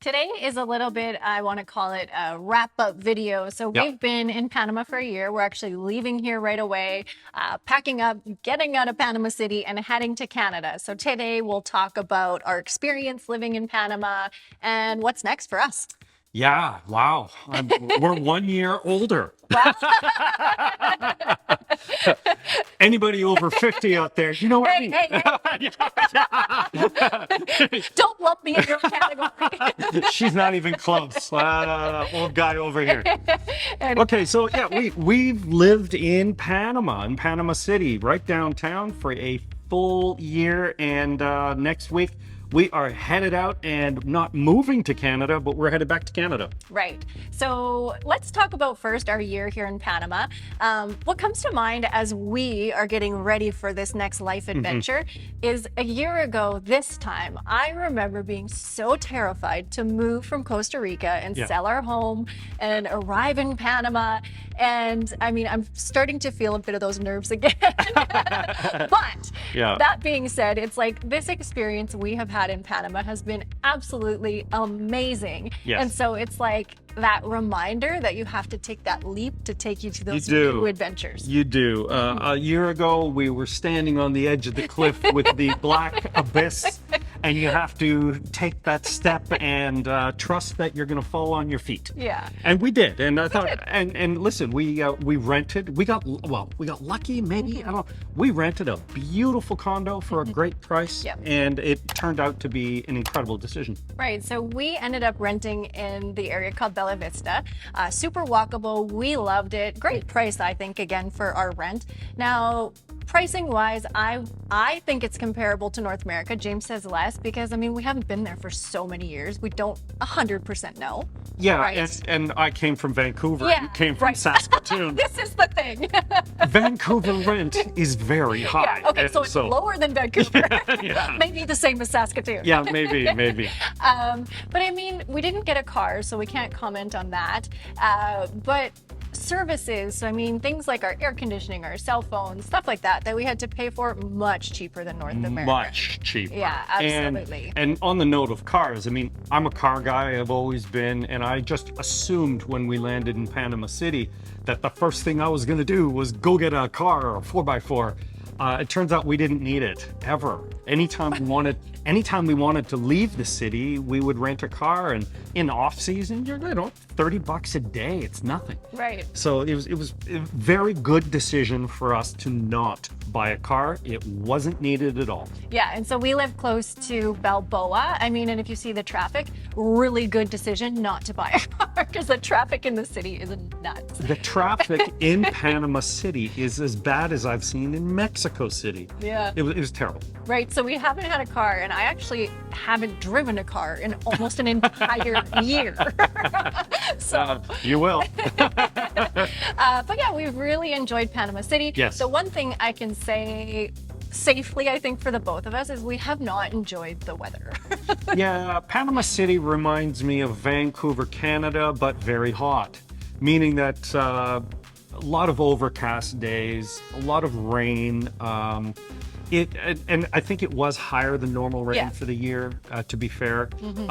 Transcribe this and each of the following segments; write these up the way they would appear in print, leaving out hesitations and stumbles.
Today is a little bit, I want to call it a wrap-up video. So Yep. we've been in Panama for a year. We're actually leaving here right away, packing up, getting out of Panama City and heading to Canada. So today we'll talk about our experience living in Panama and what's next for us. Yeah. Wow. We're 1 year older. Wow. Anybody over 50 out there, you know what Hey, I mean? don't lump me in your category. She's not even close. Old guy over here. And Okay, so yeah, we've lived in Panama City, right downtown for a full year, and next week we are headed out and not moving to Canada, but we're headed back to Canada. Right. So let's talk about first our year here in Panama. What comes to mind as we are getting ready for this next life adventure is a year ago this time, I remember being so terrified to move from Costa Rica and Yeah. sell our home and arrive in Panama. And I mean, I'm starting to feel a bit of those nerves again. But Yeah. that being said, it's like this experience we have had in Panama has been absolutely amazing. Yes. And so it's like that reminder that you have to take that leap to take you to those do. new adventures. You do. A year ago, we were standing on the edge of the cliff with the black abyss, and you have to take that step and trust that you're going to fall on your feet. Yeah. And we did. And I thought, did. and listen, we rented. We got lucky, maybe. I don't know. We rented a beautiful condo for a great price, Yep. and it turned out to be an incredible decision. Right. So we ended up renting in the area called Bella Vista. Super walkable. We loved it. Great price, I think, again, for our rent. Now, pricing wise, I think it's comparable to North America. James says less because, I mean, we haven't been there for so many years. We don't 100% know. Yeah, Right. and I came from Vancouver. Yeah, You came from right. Saskatoon. This is the thing. Vancouver rent is very high. Yeah, okay, and so it's lower than Vancouver. Yeah. Maybe the same as Saskatoon. Yeah, maybe. But I mean, we didn't get a car, so we can't comment on that. But services, so I mean, things like our air conditioning, our cell phones, stuff like that, that we had to pay for much cheaper than North America. Much cheaper. Yeah, absolutely. And on the note of cars, I mean, I'm a car guy, I've always been, and I just assumed when we landed in Panama City that the first thing I was going to do was go get a car or a 4x4. It turns out we didn't need it ever. Anytime we wanted to leave the city, we would rent a car, and in off season, you're $30 a day. It's nothing. Right. So it was a very good decision for us to not buy a car. It wasn't needed at all. Yeah, and so we live close to Balboa. I mean, and if you see the traffic, really good decision not to buy a car because the traffic in the city is nuts. The traffic in Panama City is as bad as I've seen in Mexico City. Yeah. It was terrible. Right, so we haven't had a car, and I actually haven't driven a car in almost an entire year. So, You will. but yeah, we've really enjoyed Panama City. Yes. So one thing I can say safely, I think, for the both of us is we have not enjoyed the weather. Yeah, Panama City reminds me of Vancouver, Canada, but very hot. Meaning that a lot of overcast days, a lot of rain. And I think it was higher than normal rain Yeah. for the year, to be fair.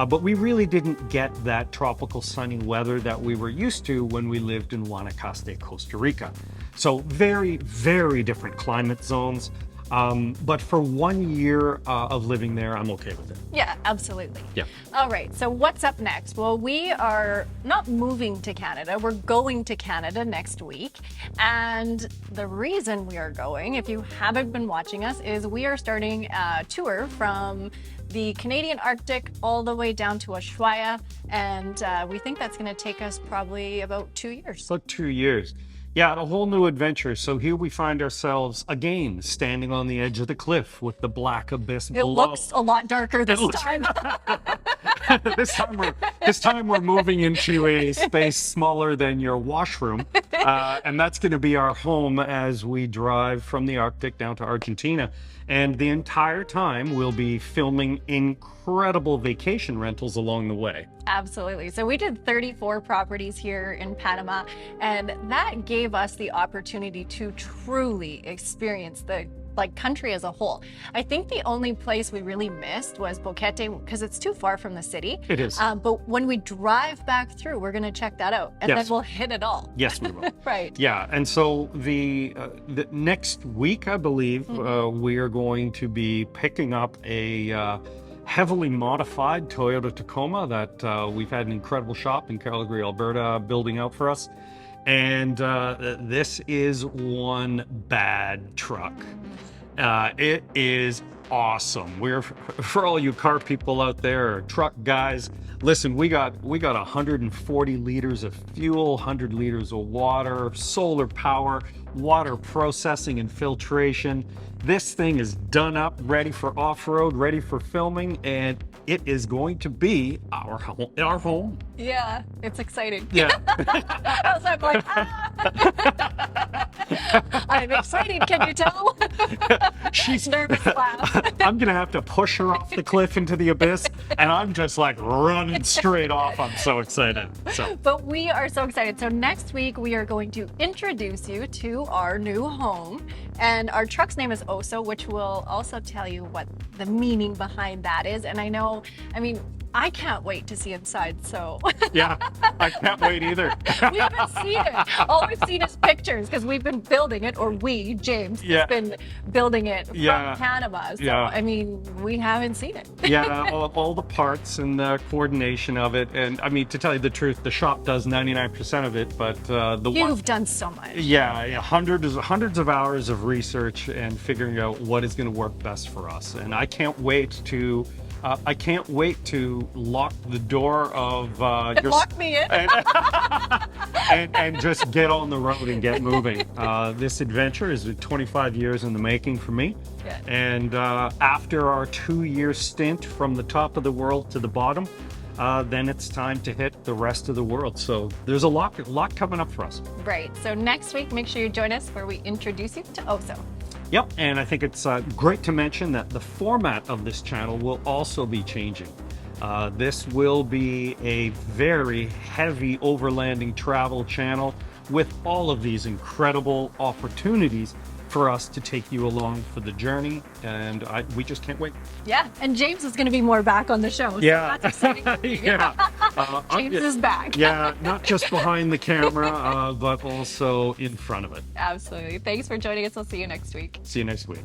But we really didn't get that tropical sunny weather that we were used to when we lived in Guanacaste, Costa Rica. So very, very different climate zones. But for 1 year of living there, I'm okay with it. Yeah, absolutely. Yeah. All right, so what's up next? Well, we are not moving to Canada. We're going to Canada next week. And the reason we are going, if you haven't been watching us, is we are starting a tour from the Canadian Arctic all the way down to Ushuaia. And we think that's going to take us probably about 2 years. So 2 years. Yeah, a whole new adventure. So here we find ourselves again standing on the edge of the cliff with the black abyss It below. looks a lot darker this time. This time we're moving into a space smaller than your washroom, and that's going to be our home as we drive from the Arctic down to Argentina. And the entire time we'll be filming incredible vacation rentals along the way. Absolutely. So we did 34 properties here in Panama, and that gave us the opportunity to truly experience the like country as a whole. I think the only place we really missed was Boquete because it's too far from the city. It is. But when we drive back through, we're going to check that out, and then Yes. we'll hit it all. Yes, we will. Right. Yeah, and so the next week, I believe, we are going to be picking up a heavily modified Toyota Tacoma that we've had an incredible shop in Calgary, Alberta, building out for us. And this is one bad truck. It is awesome. We're for all you car people out there, or truck guys. Listen, we got 140 liters of fuel, 100 liters of water, solar power, water processing and filtration. This thing is done up, ready for off-road, ready for filming, and it is going to be our home. Yeah, it's exciting. Yeah. So I'm like, I'm excited. Can you tell? She's Nervous laugh. I'm gonna have to push her off the cliff into the abyss, and I'm just like running straight off. I'm so excited. So But we are so excited. So next week we are going to introduce you to our new home, and our truck's name is Oso, which will also tell you what the meaning behind that is. And I mean, I can't wait to see inside. So yeah, I can't wait either. we haven't seen it. All we've seen is pictures because we've been building it, or James, Yeah. has been building it from Yeah. Panama. So Yeah. I mean, we haven't seen it. Yeah, all the parts and the coordination of it, and I mean, to tell you the truth, the shop does 99% of it, but You've done so much. yeah, hundreds of hours of research and figuring out what is going to work best for us, and I can't wait to lock the door of your Lock me in. and just get on the road and get moving. This adventure is 25 years in the making for me. Yeah. And after our 2-year stint from the top of the world to the bottom, then it's time to hit the rest of the world. So there's a lot coming up for us. Right. So next week, make sure you join us where we introduce you to Oso. Yep, and I think it's great to mention that the format of this channel will also be changing. This will be a very heavy overlanding travel channel with all of these incredible opportunities for us to take you along for the journey, and we just can't wait. Yeah. And James is going to be more back on the show. So Yeah. That's exciting. Yeah. James is back. Yeah, not just behind the camera, but also in front of it. Absolutely. Thanks for joining us. I'll see you next week. See you next week.